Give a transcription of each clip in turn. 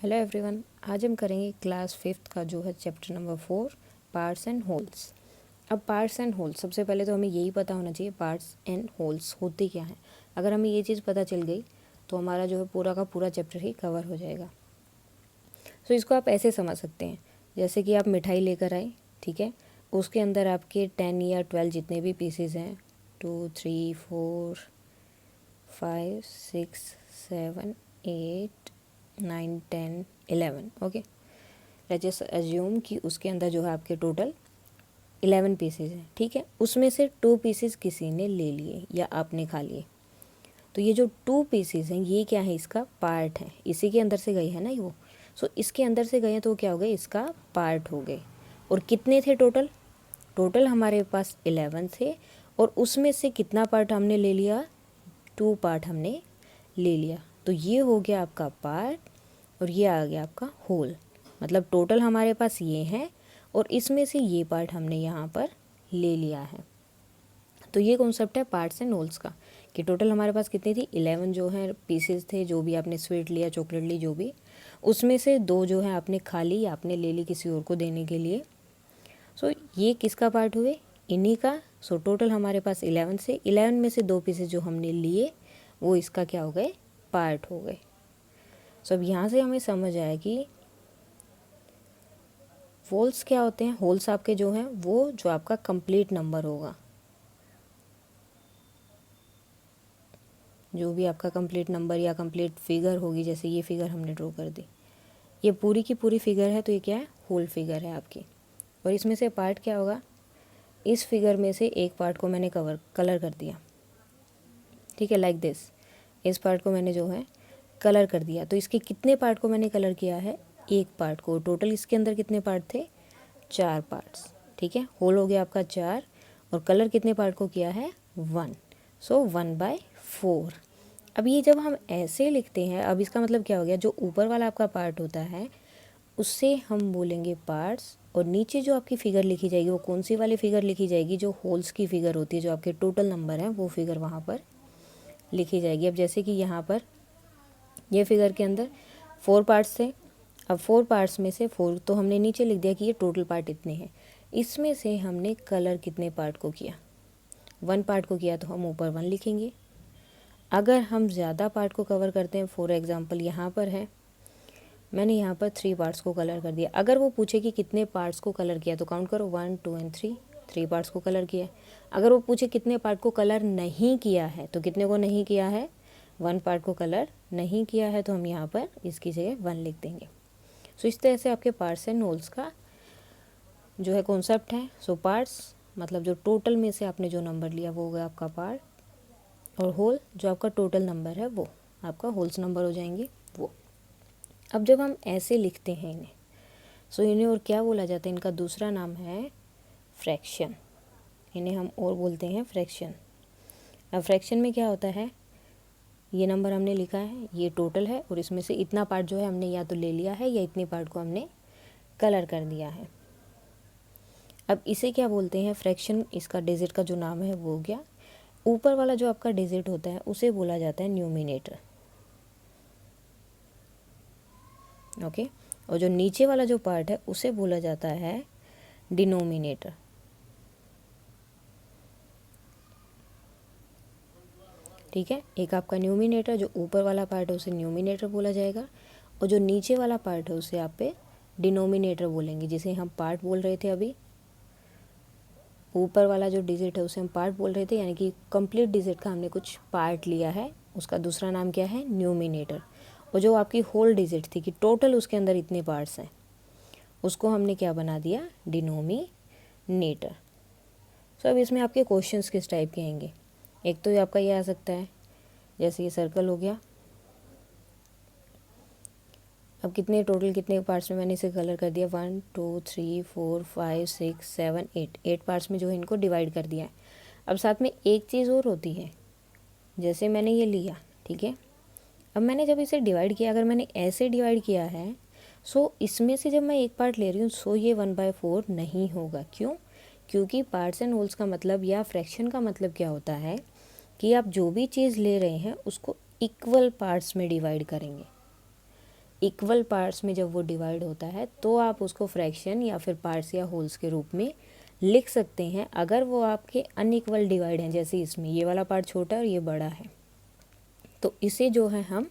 Hello everyone, आज हम करेंगे क्लास 5th का जो है chapter number 4 parts and holes. अब पार्ट्स एंड होल्स, सबसे पहले तो हमें यही पता होना चाहिए पार्ट्स एंड होल्स होते क्या हैं। अगर हमें ये चीज़ पता चल गई तो हमारा जो है पूरा का पूरा चैप्टर ही कवर हो जाएगा। सो इसको आप ऐसे समझ सकते हैं, जैसे कि आप मिठाई लेकर आए, ठीक है, उसके अंदर आपके 10 या 12 जितने भी पीसेज हैं, 2 3 4 5 6 7 8 9 10 11। ओके, लेट्स जस्ट अज्यूम कि उसके अंदर जो है आपके टोटल 11 पीसेज हैं, ठीक है। उसमें से 2 पीसेज किसी ने ले लिए या आपने खा लिए, तो ये जो 2 पीसेज हैं ये क्या है, इसका पार्ट है। इसी के अंदर से गए हैं ना वो, सो इसके अंदर से गए हैं तो क्या हो गए, इसका पार्ट हो गए। और कितने थे टोटल? टोटल हमारे पास 11 थे और उसमें से कितना पार्ट हमने ले लिया? 2 पार्ट हमने ले लिया। तो ये हो गया आपका पार्ट और ये आ गया आपका होल। मतलब टोटल हमारे पास ये हैं और इसमें से ये पार्ट हमने यहाँ पर ले लिया है। तो ये कॉन्सेप्ट है पार्ट्स एंड होल्स का, कि टोटल हमारे पास कितनी थी, 11 जो है पीसेस थे। जो भी आपने स्वीट लिया, चॉकलेट ली, जो भी, उसमें से 2 जो है आपने खा ली या आपने ले ली किसी और को देने के लिए। सो ये किसका पार्ट हुए? इन्हीं का। सो टोटल हमारे पास 11 से 11 में से 2 पीसेस जो हमने लिए वो इसका क्या हो गए, पार्ट हो गए। सो अब यहाँ से हमें समझ आया कि होल्स क्या होते हैं। होल्स आपके जो हैं वो जो आपका कंप्लीट नंबर होगा, जो भी आपका कंप्लीट नंबर या कंप्लीट फिगर होगी, जैसे ये फिगर हमने ड्रॉ कर दी, ये पूरी की पूरी फिगर है, तो ये क्या है, होल फिगर है आपकी। और इसमें से पार्ट क्या होगा, इस फिगर में से एक पार्ट को मैंने कलर कर दिया, ठीक है, लाइक दिस। इस पार्ट को मैंने जो है कलर कर दिया, तो इसके कितने पार्ट को मैंने कलर किया है, एक पार्ट को। टोटल इसके अंदर कितने पार्ट थे, 4 पार्ट्स, ठीक है। होल हो गया आपका 4 और कलर कितने पार्ट को किया है, 1। सो 1/4। अब ये जब हम ऐसे लिखते हैं, अब इसका मतलब क्या हो गया, जो ऊपर वाला आपका पार्ट होता है उससे हम बोलेंगे पार्ट्स, और नीचे जो आपकी फिगर लिखी जाएगी वो कौन सी वाली फिगर लिखी जाएगी, जो होल्स की फिगर होती है, जो आपके टोटल नंबर है वो फिगर वहाँ पर लिखी जाएगी। अब जैसे कि यहाँ पर ये फिगर के अंदर 4 पार्ट्स थे। अब 4 पार्ट्स में से 4 तो हमने नीचे लिख दिया कि ये टोटल पार्ट इतने हैं। इसमें से हमने कलर कितने पार्ट को किया, 1 पार्ट को किया, तो हम ऊपर 1 लिखेंगे। अगर हम ज़्यादा पार्ट को कवर करते हैं, फॉर एग्ज़ाम्पल यहाँ पर है, मैंने यहाँ पर 3 पार्ट्स को कलर कर दिया। अगर वो पूछे कि कितने पार्ट्स को कलर किया, तो काउंट करो, 1 2 एंड 3 पार्ट्स को कलर किया है। अगर वो पूछे कितने पार्ट को कलर नहीं किया है, तो कितने को नहीं किया है, 1 पार्ट को कलर नहीं किया है, तो हम यहाँ पर इसकी जगह 1 लिख देंगे। सो इस तरह से आपके पार्ट्स एंड होल्स का जो है कॉन्सेप्ट है। सो पार्ट्स मतलब जो टोटल में से आपने जो नंबर लिया वो हो गया आपका पार्ट, और होल जो आपका टोटल नंबर है वो आपका होल्स नंबर हो जाएंगे वो। अब जब हम ऐसे लिखते हैं इन्हें, सो इन्हें और क्या बोला जाता है, इनका दूसरा नाम है फ्रैक्शन। इन्हें हम और बोलते हैं फ्रैक्शन। अब फ्रैक्शन में क्या होता है, ये नंबर हमने लिखा है, ये टोटल है, और इसमें से इतना पार्ट जो है हमने या तो ले लिया है या इतने पार्ट को हमने कलर कर दिया है। अब इसे क्या बोलते हैं, फ्रैक्शन। इसका डिजिट का जो नाम है वो हो गया। ऊपर वाला जो आपका डिजिट होता है उसे बोला जाता है न्यूमिनेटर, ओके। और जो नीचे वाला जो पार्ट है उसे बोला जाता है डिनोमिनेटर, ठीक है। एक आपका न्यूमिनेटर, जो ऊपर वाला पार्ट है उसे न्यूमिनेटर बोला जाएगा, और जो नीचे वाला पार्ट है उसे आप पे डिनोमिनेटर बोलेंगे, जिसे हम पार्ट बोल रहे थे अभी। ऊपर वाला जो डिजिट है उसे हम पार्ट बोल रहे थे, यानी कि कंप्लीट डिजिट का हमने कुछ पार्ट लिया है, उसका दूसरा नाम क्या है, न्यूमिनेटर। और जो आपकी होल डिजिट थी कि टोटल उसके अंदर इतने पार्ट्स हैं, उसको हमने क्या बना दिया, डिनोमिनेटर। सो अब इसमें आपके क्वेश्चंस किस टाइप के आएंगे, एक तो ये आपका ये आ सकता है, जैसे ये सर्कल हो गया। अब कितने टोटल कितने पार्ट्स में मैंने इसे कलर कर दिया, 1 2 3 4 5 6 7 8 पार्ट्स में जो है इनको डिवाइड कर दिया है। अब साथ में एक चीज़ और होती है, जैसे मैंने ये लिया, ठीक है। अब मैंने जब इसे डिवाइड किया, अगर मैंने ऐसे डिवाइड किया है, सो इसमें से जब मैं एक पार्ट ले रही हूँ, सो ये 1/4 नहीं होगा। क्यों? क्योंकि पार्ट्स एंड होल्स का मतलब या फ्रैक्शन का मतलब क्या होता है कि आप जो भी चीज़ ले रहे हैं उसको इक्वल पार्ट्स में डिवाइड करेंगे। इक्वल पार्ट्स में जब वो डिवाइड होता है तो आप उसको फ्रैक्शन या फिर पार्ट्स या होल्स के रूप में लिख सकते हैं। अगर वो आपके अनइक्वल डिवाइड हैं, जैसे इसमें ये वाला पार्ट छोटा है और ये बड़ा है, तो इसे जो है हम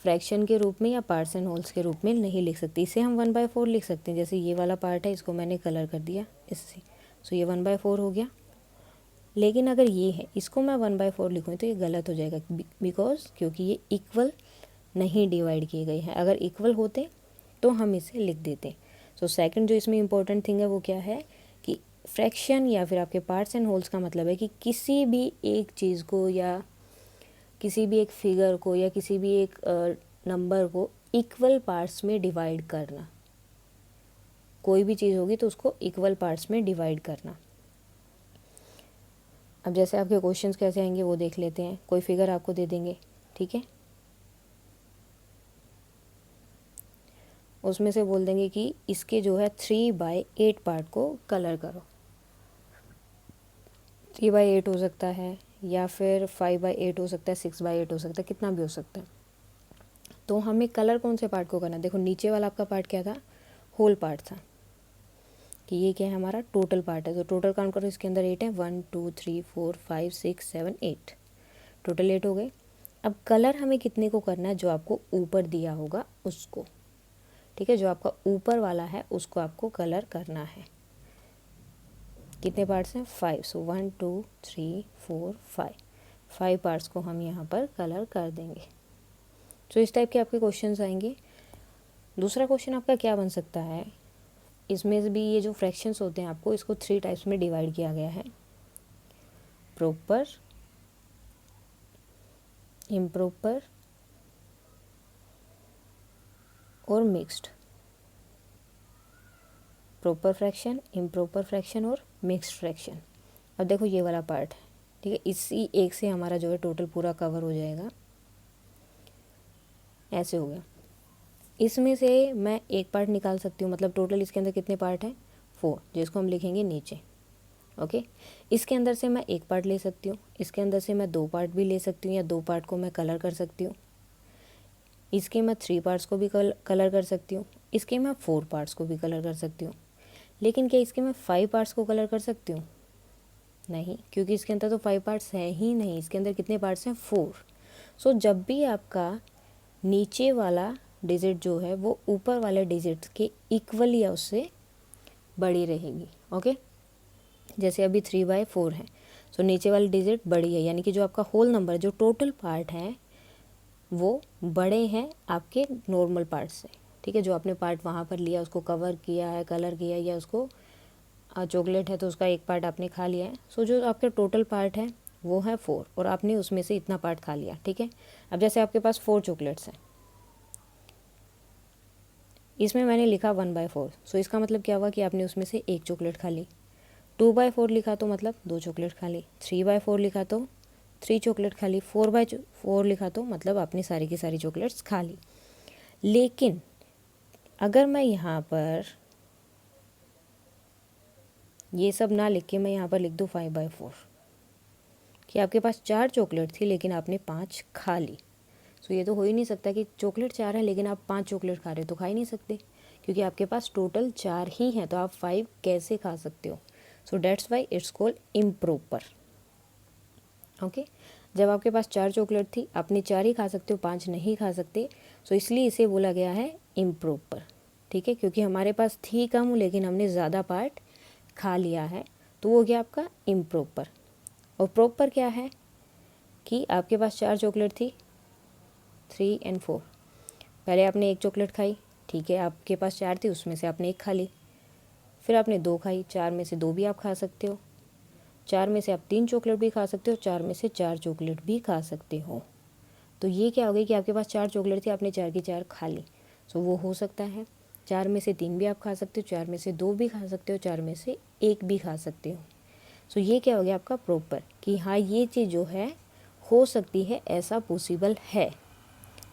फ्रैक्शन के रूप में या पार्ट्स एंड होल्स के रूप में नहीं लिख सकते। इसे हम 1/4 लिख सकते हैं। जैसे ये वाला पार्ट है, इसको मैंने कलर कर दिया इससे, सो ये 1/4 हो गया। लेकिन अगर ये है, इसको मैं 1/4 लिखूँ तो ये गलत हो जाएगा, बिकॉज क्योंकि ये इक्वल नहीं डिवाइड किए गए हैं। अगर इक्वल होते तो हम इसे लिख देते। सो सेकंड जो इसमें इम्पोर्टेंट थिंग है वो क्या है कि फ्रैक्शन या फिर आपके पार्ट्स एंड होल्स का मतलब है कि किसी भी एक चीज़ को या किसी भी एक फिगर को या किसी भी एक नंबर को इक्वल पार्ट्स में डिवाइड करना। कोई भी चीज़ होगी तो उसको इक्वल पार्ट्स में डिवाइड करना। अब जैसे आपके क्वेश्चंस कैसे आएंगे वो देख लेते हैं। कोई फिगर आपको दे देंगे, ठीक है, उसमें से बोल देंगे कि इसके जो है 3/8 पार्ट को कलर करो। 3/8 हो सकता है या फिर 5/8 हो सकता है, 6/8 हो सकता है, कितना भी हो सकता है। तो हमें कलर कौन से पार्ट को करना है? देखो नीचे वाला आपका पार्ट क्या था, होल पार्ट था, कि ये क्या है हमारा टोटल पार्ट है। तो टोटल काउंट करो, इसके अंदर 8 है, 1 2 3 4 5 6 7 8, टोटल 8 हो गए। अब कलर हमें कितने को करना है? जो आपको ऊपर दिया होगा उसको, ठीक है, जो आपका ऊपर वाला है उसको आपको कलर करना है। कितने पार्ट्स हैं? 5। सो 1 2 3 4 5 पार्ट्स को हम यहाँ पर कलर कर देंगे। तो इस टाइप के आपके क्वेश्चंस आएंगे। दूसरा क्वेश्चन आपका क्या बन सकता है, इसमें से भी ये जो फ्रैक्शंस होते हैं आपको इसको 3 टाइप्स में डिवाइड किया गया है, प्रॉपर, इम्प्रॉपर और mixed. Proper fraction, improper fraction और मिक्स्ड फ्रैक्शन। अब देखो ये वाला पार्ट है, ठीक है, इसी एक से हमारा जो है टोटल पूरा कवर हो जाएगा। ऐसे हो गया। इसमें से मैं एक पार्ट निकाल सकती हूँ, मतलब टोटल इसके अंदर कितने पार्ट हैं? 4, जिसको हम लिखेंगे नीचे। ओके, इसके अंदर से मैं एक पार्ट ले सकती हूँ, इसके अंदर से मैं 2 पार्ट भी ले सकती हूँ या 2 पार्ट को मैं कलर कर सकती हूँ। इसके मैं 3 पार्ट्स को भी कलर कर सकती हूँ, इसके मैं 4 पार्ट्स को भी कलर कर सकती हूँ। लेकिन क्या इसके मैं 5 पार्ट्स को कलर कर सकती हूँ? नहीं, क्योंकि इसके अंदर तो 5 पार्ट्स हैं ही नहीं। इसके अंदर कितने पार्ट्स हैं? 4। सो जब भी आपका नीचे वाला डिजिट जो है वो ऊपर वाले डिजिट के इक्वल या उससे बड़ी रहेगी। ओके, जैसे अभी 3/4 है, सो नीचे वाली डिजिट बड़ी है, यानी कि जो आपका होल नंबर, जो टोटल पार्ट है वो बड़े हैं आपके नॉर्मल पार्ट से, ठीक है। जो आपने पार्ट वहाँ पर लिया, उसको कवर किया है, कलर किया है, या उसको चॉकलेट है तो उसका एक पार्ट आपने खा लिया है। सो जो आपके टोटल पार्ट है वो है 4 और आपने उसमें से इतना पार्ट खा लिया, ठीक है। अब जैसे आपके पास 4 चॉकलेट्स हैं, इसमें मैंने लिखा 1/4, सो इसका मतलब क्या हुआ कि आपने उसमें से एक चॉकलेट खा ली। 2/4 लिखा तो मतलब 2 चॉकलेट खा ली। 3/4 लिखा तो 3 चॉकलेट खा ली। 4/4 लिखा तो मतलब आपने सारी की सारी चॉकलेट्स खा ली। लेकिन अगर मैं यहाँ पर ये सब ना लिख के मैं यहाँ पर लिख दूँ 5/4, कि आपके पास 4 चॉकलेट थी लेकिन आपने 5 खा ली। सो ये तो हो ही नहीं सकता कि चॉकलेट 4 है लेकिन आप 5 चॉकलेट खा रहे हो, तो खा ही नहीं सकते, क्योंकि आपके पास टोटल 4 ही हैं, तो आप 5 कैसे खा सकते हो? So that's why it's called improper. Okay, जब आपके पास 4 चॉकलेट थी, आपने 4 ही खा सकते हो, 5 नहीं खा सकते, सो इसलिए इसे बोला गया है इम्प्रॉपर, ठीक है। क्योंकि हमारे पास थी कम लेकिन हमने ज़्यादा पार्ट खा लिया है, तो वो गया आपका इम्प्रॉपर। और प्रॉपर क्या है कि आपके पास 4 चॉकलेट थी, 3 और 4, पहले आपने एक चॉकलेट खाई, ठीक है, आपके पास 4 थी, उसमें से आपने एक खा ली, फिर आपने 2 खाई, 4 में से 2 भी आप खा सकते हो, 4 में से आप 3 चॉकलेट भी खा सकते हो, 4 में से 4 चॉकलेट भी खा सकते हो। तो ये क्या हो गई कि आपके पास 4 चॉकलेट थी, आपने 4 की 4 खा ली, सो वो हो सकता है। 4 में से 3 भी आप खा सकते हो, 4 में से 2 भी खा सकते हो, 4 में से 1 भी खा सकते हो। सो ये क्या हो गया आपका प्रॉपर, कि हाँ ये चीज़ जो है हो सकती है, ऐसा पॉसिबल है।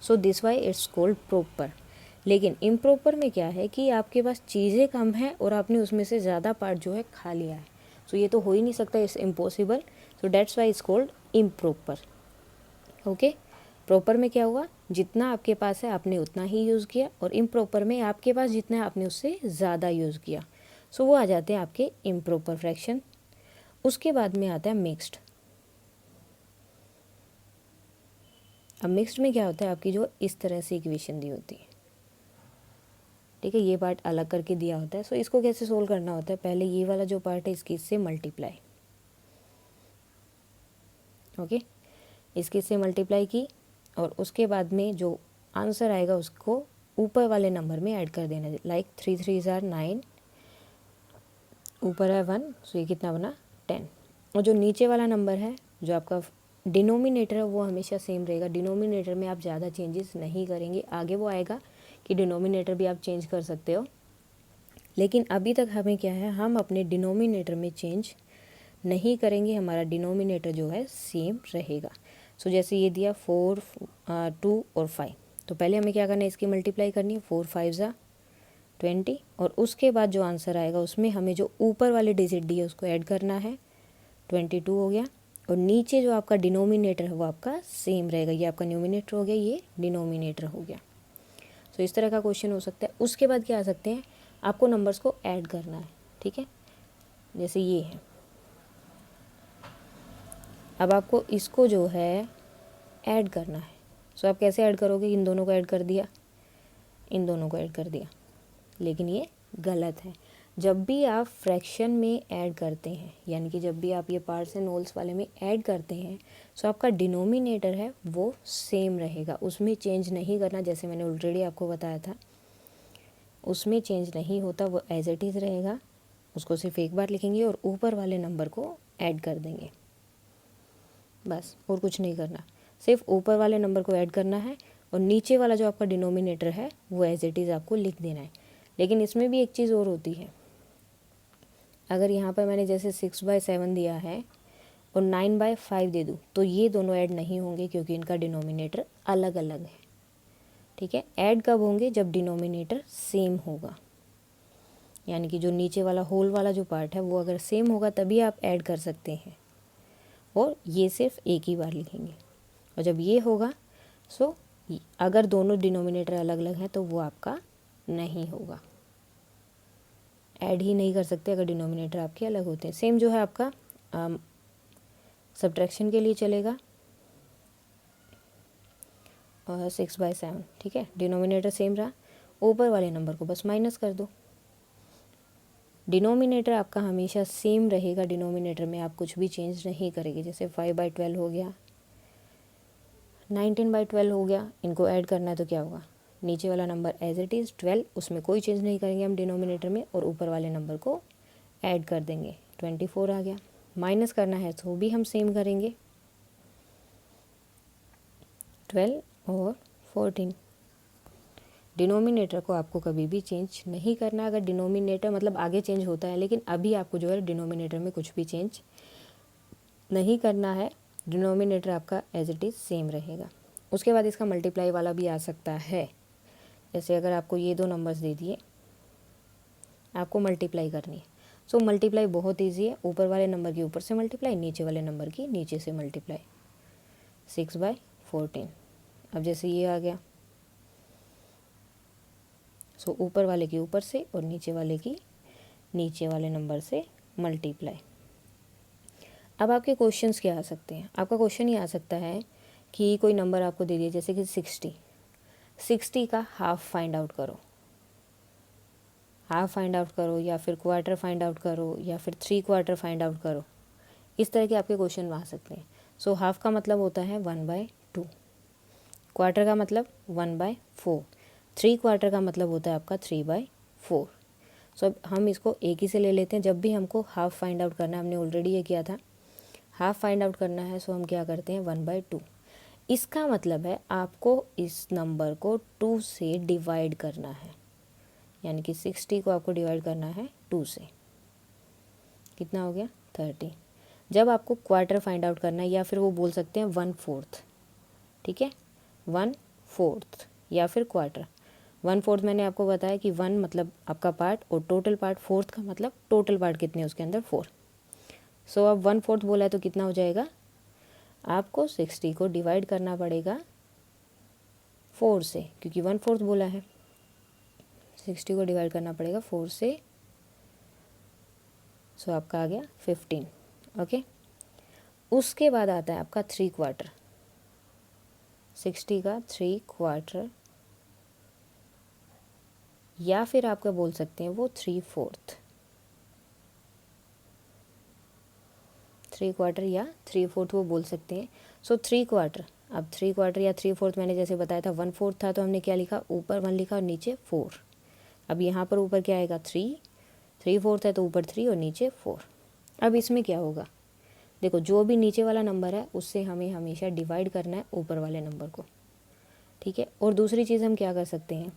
So this why it's called proper. लेकिन इम्प्रॉपर में क्या है कि आपके पास चीज़ें कम हैं और आपने उसमें से ज़्यादा पार्ट जो है खा लिया है, सो ये तो हो ही नहीं सकता, it's impossible. So that's why it's called improper. Okay, proper में क्या हुआ, जितना आपके पास है आपने उतना ही यूज़ किया, और इम्प्रॉपर में आपके पास जितना है आपने उससे ज़्यादा यूज़ किया। सो वो आ जाते हैं आपके इम्प्रॉपर फ्रैक्शन। उसके बाद में आता है मिक्स्ड। अब मिक्स्ड में क्या होता है, आपकी जो इस तरह से इक्वेशन दी होती है, ठीक है, ये पार्ट अलग करके दिया होता है। सो इसको कैसे सोल्व करना होता है, पहले ये वाला जो पार्ट है इसकी इससे मल्टीप्लाई, ओके, इसकी इससे मल्टीप्लाई की, और उसके बाद में जो आंसर आएगा उसको ऊपर वाले नंबर में ऐड कर देना। लाइक 3 3 ज़ार 9, ऊपर है 1, सो ये कितना बना 10। और जो नीचे वाला नंबर है, जो आपका डिनोमिनेटर है, वो हमेशा सेम रहेगा। डिनोमिनेटर में आप ज़्यादा चेंजेस नहीं करेंगे, आगे वो आएगा कि डिनोमिनेटर भी आप चेंज कर सकते हो, लेकिन अभी तक हमें क्या है, हम अपने डिनोमिनेटर में चेंज नहीं करेंगे, हमारा डिनोमिनेटर जो है सेम रहेगा। सो जैसे ये दिया 4 2 और 5, तो पहले हमें क्या करना है, इसकी मल्टीप्लाई करनी है, 4 5 ज़ा 20, और उसके बाद जो आंसर आएगा उसमें हमें जो ऊपर वाले डिजिट दिए उसको ऐड करना है, 22 हो गया, और नीचे जो आपका डिनोमिनेटर है वो आपका सेम रहेगा। ये आपका न्यूमिनेटर हो गया, ये डिनोमिनेटर हो गया। सो इस तरह का क्वेश्चन हो सकता है। उसके बाद क्या आ सकते हैं, आपको नंबर्स को ऐड करना है, ठीक है, जैसे ये है। अब आपको इसको जो है ऐड करना है। सो आप कैसे ऐड करोगे, इन दोनों को ऐड कर दिया, इन दोनों को ऐड कर दिया, लेकिन ये गलत है। जब भी आप फ्रैक्शन में ऐड करते हैं, यानी कि जब भी आप ये पार्ट्स एंड होल्स वाले में ऐड करते हैं, सो आपका डिनोमिनेटर है वो सेम रहेगा, उसमें चेंज नहीं करना। जैसे मैंने ऑलरेडी आपको बताया था, उसमें चेंज नहीं होता, वो एज इट इज़ रहेगा। उसको सिर्फ एक बार लिखेंगे और ऊपर वाले नंबर को ऐड कर देंगे, बस, और कुछ नहीं करना। सिर्फ ऊपर वाले नंबर को ऐड करना है, और नीचे वाला जो आपका डिनोमिनेटर है वो एज इट इज़ आपको लिख देना है। लेकिन इसमें भी एक चीज़ और होती है, अगर यहाँ पर मैंने जैसे 6/7 दिया है और 9/5 दे दूँ, तो ये दोनों ऐड नहीं होंगे, क्योंकि इनका डिनोमिनेटर अलग अलग है, ठीक है। ऐड कब होंगे, जब डिनोमिनेटर सेम होगा, यानी कि जो नीचे वाला होल वाला जो पार्ट है वो अगर सेम होगा तभी आप ऐड कर सकते हैं, और ये सिर्फ एक ही बार लिखेंगे। और जब ये होगा, सो अगर दोनों डिनोमिनेटर अलग अलग हैं तो वो आपका नहीं होगा, ऐड ही नहीं कर सकते अगर डिनोमिनेटर आपके अलग होते हैं। सेम जो है आपका सब्ट्रैक्शन के लिए चलेगा, और 6/7, ठीक है, डिनोमिनेटर सेम रहा, ऊपर वाले नंबर को बस माइनस कर दो। डिनोमिनेटर आपका हमेशा सेम रहेगा, डिनोमिनेटर में आप कुछ भी चेंज नहीं करेंगे। जैसे 5/12 हो गया, 19/12 हो गया, इनको ऐड करना है तो क्या होगा, नीचे वाला नंबर एज इट इज़ 12, उसमें कोई चेंज नहीं करेंगे हम डिनोमिनेटर में, और ऊपर वाले नंबर को ऐड कर देंगे, 24 आ गया। माइनस करना है तो भी हम सेम करेंगे, 12 और 14। डिनोमिनेटर को आपको कभी भी चेंज नहीं करना। अगर डिनोमिनेटर मतलब आगे चेंज होता है, लेकिन अभी आपको जो है डिनोमिनेटर में कुछ भी चेंज नहीं करना है, डिनोमिनेटर आपका एज इट इज़ सेम रहेगा। उसके बाद इसका मल्टीप्लाई वाला भी आ सकता है। जैसे अगर आपको ये दो नंबर्स दे दिए, आपको मल्टीप्लाई करनी है, सो मल्टीप्लाई बहुत ईजी है, ऊपर वाले नंबर की ऊपर से मल्टीप्लाई, नीचे वाले नंबर की नीचे से मल्टीप्लाई, 6/14। अब जैसे ये आ गया, सो ऊपर वाले की ऊपर से और नीचे वाले की नीचे वाले नंबर से मल्टीप्लाई। अब आपके क्वेश्चंस क्या आ सकते हैं, आपका क्वेश्चन ये आ सकता है कि कोई नंबर आपको दे दिया, जैसे कि 60 का हाफ फाइंड आउट करो, हाफ फाइंड आउट करो, या फिर क्वार्टर फाइंड आउट करो, या फिर 3/4 फाइंड आउट करो। इस तरह के आपके क्वेश्चन आ सकते हैं। सो हाफ का मतलब होता है 1/2, क्वार्टर का मतलब 1/4, 3/4 का मतलब होता है आपका 3/4। सो अब हम इसको एक ही से ले लेते हैं। जब भी हमको हाफ फाइंड आउट करना है, हमने ऑलरेडी ये किया था, हाफ फाइंड आउट करना है, सो हम क्या करते हैं 1/2। इसका मतलब है आपको इस नंबर को 2 से डिवाइड करना है, यानी कि 60 को आपको डिवाइड करना है 2 से, कितना हो गया 30। जब आपको क्वार्टर फाइंड आउट करना है, या फिर वो बोल सकते हैं 1/4, ठीक है, 1/4 या फिर क्वार्टर। 1/4 मैंने आपको बताया कि 1 मतलब आपका पार्ट और टोटल पार्ट, 4 का मतलब टोटल पार्ट कितने उसके अंदर 4। सो अब 1/4 बोला है तो कितना हो जाएगा, आपको 60 को डिवाइड करना पड़ेगा 4 से, क्योंकि 1/4 बोला है। 60 को डिवाइड करना पड़ेगा 4 से, सो आपका आ गया 15। ओके, उसके बाद आता है आपका 3/4, 60 का 3/4, या फिर आपका बोल सकते हैं वो 3/4, 3/4 या 3/4 वो बोल सकते हैं। सो 3/4, अब 3/4 या 3/4 मैंने जैसे बताया था 1/4 था, तो हमने क्या लिखा, ऊपर 1 लिखा और नीचे 4। अब यहाँ पर ऊपर क्या आएगा 3, 3/4 है तो ऊपर 3 और नीचे 4। अब इसमें क्या होगा, देखो जो भी नीचे वाला नंबर है उससे हमें हमेशा डिवाइड करना है ऊपर वाले नंबर को, ठीक है। और दूसरी चीज़ हम क्या कर सकते हैं,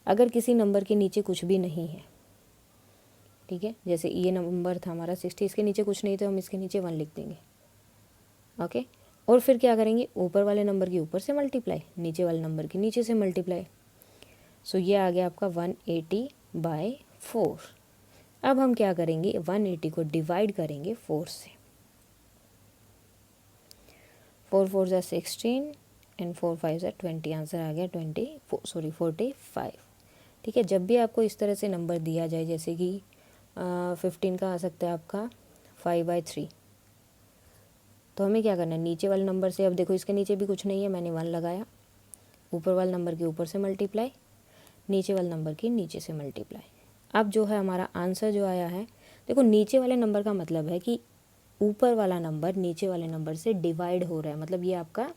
अगर किसी नंबर के नीचे कुछ भी नहीं है, ठीक है, जैसे ये नंबर था हमारा 60, इसके नीचे कुछ नहीं तो हम इसके नीचे 1 लिख देंगे। ओके, और फिर क्या करेंगे, ऊपर वाले नंबर के ऊपर से मल्टीप्लाई, नीचे वाले नंबर के नीचे से मल्टीप्लाई। सो ये आ गया आपका 180/4। अब हम क्या करेंगे, 180 को डिवाइड करेंगे 4 से। 4 4 ज़ा 16 एंड 4 5 ज़ा 20, आंसर आ गया 45। ठीक है, जब भी आपको इस तरह से नंबर दिया जाए, जैसे कि 15 का आ सकता है आपका 5/3, तो हमें क्या करना है, नीचे वाले नंबर से, अब देखो इसके नीचे भी कुछ नहीं है, मैंने 1 लगाया, ऊपर वाले नंबर के ऊपर से मल्टीप्लाई, नीचे वाले नंबर के नीचे से मल्टीप्लाई। अब जो है हमारा आंसर जो आया है, देखो नीचे वाले नंबर का मतलब है कि ऊपर वाला नंबर नीचे वाले नंबर से डिवाइड हो रहा है, मतलब ये आपका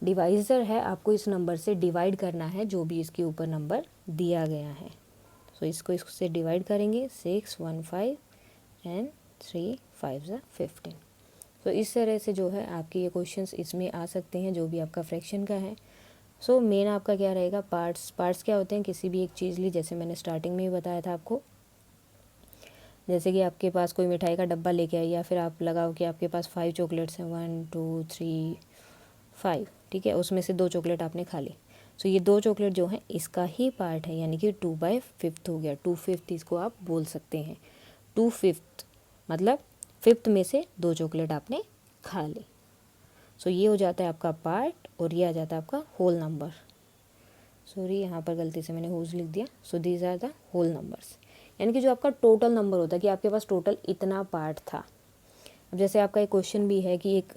डिवाइज़र है, आपको इस नंबर से डिवाइड करना है जो भी इसके ऊपर नंबर दिया गया है। सो इसको इससे डिवाइड करेंगे, 6 1 5 एंड 3 5 ज़ा 15। तो इस तरह से जो है आपके ये क्वेश्चंस इसमें आ सकते हैं, जो भी आपका फ्रैक्शन का है। सो मेन आपका क्या रहेगा, पार्ट्स क्या होते हैं, किसी भी एक चीज़ ली, जैसे मैंने स्टार्टिंग में ही बताया था आपको, जैसे कि आपके पास कोई मिठाई का डब्बा लेके आए, या फिर आप लगाओ कि आपके पास 5 चॉकलेट्स हैं, 1 2 3 5, ठीक है, उसमें से 2 चॉकलेट आपने खा ली। सो ये 2 चॉकलेट जो हैं इसका ही पार्ट है, यानी कि 2/5 हो गया, 2/5 इसको आप बोल सकते हैं। 2/5 मतलब 5th में से 2 चॉकलेट आपने खा ली। सो ये हो जाता है आपका पार्ट, और ये आ जाता है आपका होल नंबर। सॉरी, यहाँ पर गलती से मैंने होल्स लिख दिया। So these are the whole numbers, यानी कि जो आपका टोटल नंबर होता है, कि आपके पास टोटल इतना पार्ट था। अब जैसे आपका एक क्वेश्चन भी है कि एक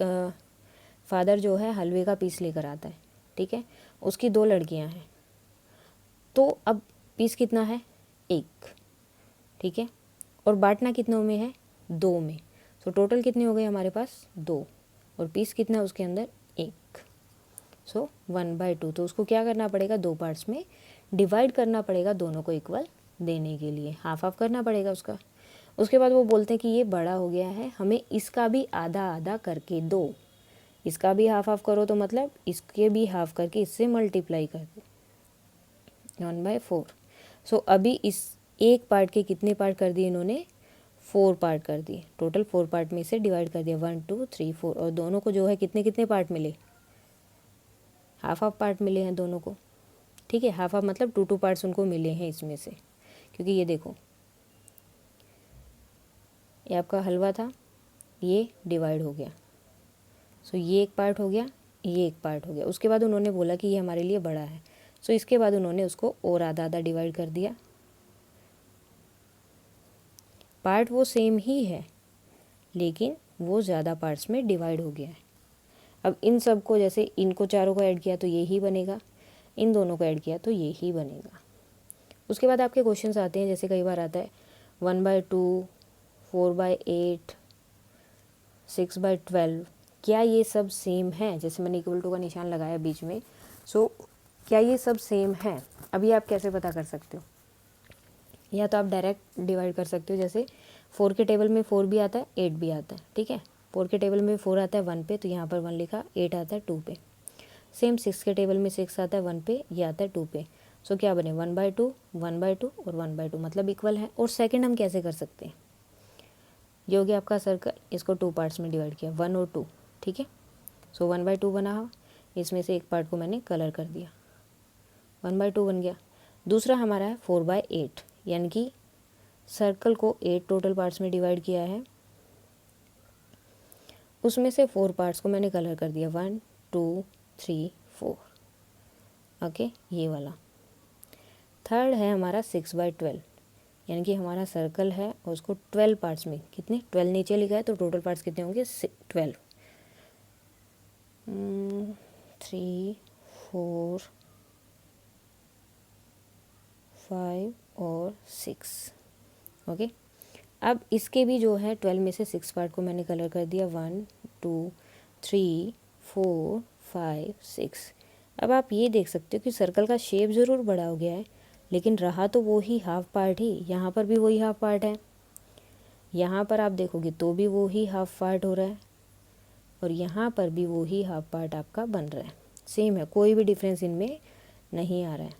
फादर जो है हलवे का पीस लेकर आता है, ठीक है, उसकी 2 लड़कियां हैं, तो अब पीस कितना है, 1, ठीक है, और बांटना कितनों में है, 2 में। सो टोटल कितने हो गए हमारे पास, 2, और पीस कितना उसके अंदर, 1। सो 1/2, तो उसको क्या करना पड़ेगा, 2 पार्ट्स में डिवाइड करना पड़ेगा, दोनों को इक्वल देने के लिए हाफ हाफ करना पड़ेगा उसका। उसके बाद वो बोलते हैं कि ये बड़ा हो गया है, हमें इसका भी आधा आधा करके दो, इसका भी हाफ हाफ करो, तो मतलब इसके भी हाफ करके इससे मल्टीप्लाई कर दो, 1/4। सो अभी इस एक पार्ट के कितने पार्ट कर दिए इन्होंने, 4 पार्ट कर दिए, टोटल 4 पार्ट में से डिवाइड कर दिया, 1 2 3 4, और दोनों को जो है कितने कितने पार्ट मिले, हाफ हाफ पार्ट मिले हैं दोनों को, ठीक है, हाफ हाफ मतलब 2 2 पार्ट्स उनको मिले हैं इसमें से, क्योंकि ये देखो ये आपका हलवा था, ये डिवाइड हो गया। सो ये एक पार्ट हो गया, ये एक पार्ट हो गया। उसके बाद उन्होंने बोला कि ये हमारे लिए बड़ा है, सो इसके बाद उन्होंने उसको और आधा आधा डिवाइड कर दिया। पार्ट वो सेम ही है, लेकिन वो ज़्यादा पार्ट्स में डिवाइड हो गया है। अब इन सब को, जैसे इनको चारों को ऐड किया तो ये ही बनेगा, इन दोनों को ऐड किया तो ये ही बनेगा। उसके बाद आपके क्वेश्चंस आते हैं, जैसे कई बार आता है 1/2, 4/8, 6/12, क्या ये सब सेम है, जैसे मैंने इक्वल टू का निशान लगाया बीच में। सो क्या ये सब सेम है, अभी आप कैसे पता कर सकते हो, या तो आप डायरेक्ट डिवाइड कर सकते हो, जैसे 4 के टेबल में 4 भी आता है, 8 भी आता है, ठीक है, 4 के टेबल में 4 आता है 1 पे, तो यहाँ पर 1 लिखा, 8 आता है 2 पे। सेम 6 के टेबल में 6 आता है 1 पे, ये आता है 2 पे। सो क्या बने, 1/2, 1/2 और 1/2, मतलब इक्वल है। और सेकंड हम कैसे कर सकते हैं, ये हो गया आपका सर्कल, इसको 2 पार्ट्स में डिवाइड किया, 1 और 2, ठीक है। सो 1/2 बना, इसमें से एक पार्ट को मैंने कलर कर दिया, 1/2 बन गया। दूसरा हमारा है 4/8, यानी कि सर्कल को 8 टोटल पार्ट्स में डिवाइड किया है, उसमें से 4 पार्ट्स को मैंने कलर कर दिया, 1 2 3 4। ओके, ये वाला। थर्ड है हमारा 6/12, यानी कि हमारा सर्कल है और उसको 12 पार्ट्स में, कितने 12 नीचे लिखा है तो टोटल पार्ट्स कितने होंगे 12। 3 4 5 और 6। ओके, अब इसके भी जो है 12 में से 6 पार्ट को मैंने कलर कर दिया, 1 2 3 4 5 6। अब आप ये देख सकते हो कि सर्कल का शेप ज़रूर बड़ा हो गया है, लेकिन रहा तो वो ही हाफ पार्ट ही। यहाँ पर भी वही हाफ पार्ट है, यहाँ पर आप देखोगे तो भी वो ही हाफ पार्ट हो रहा है, और यहाँ पर भी वो ही हाफ पार्ट आपका बन रहा है, सेम है, कोई भी डिफरेंस इनमें नहीं आ रहा है।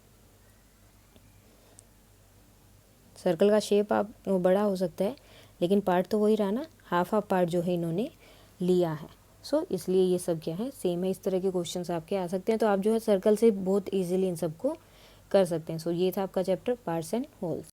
सर्कल का शेप आप बड़ा हो सकता है, लेकिन पार्ट तो वही रहा ना, हाफ हाफ पार्ट जो है इन्होंने लिया है। सो इसलिए ये सब क्या है, सेम है। इस तरह के क्वेश्चंस आपके आ सकते हैं, तो आप जो है सर्कल से बहुत इजीली इन सबको कर सकते हैं। सो ये था आपका चैप्टर पार्ट्स एंड होल्स।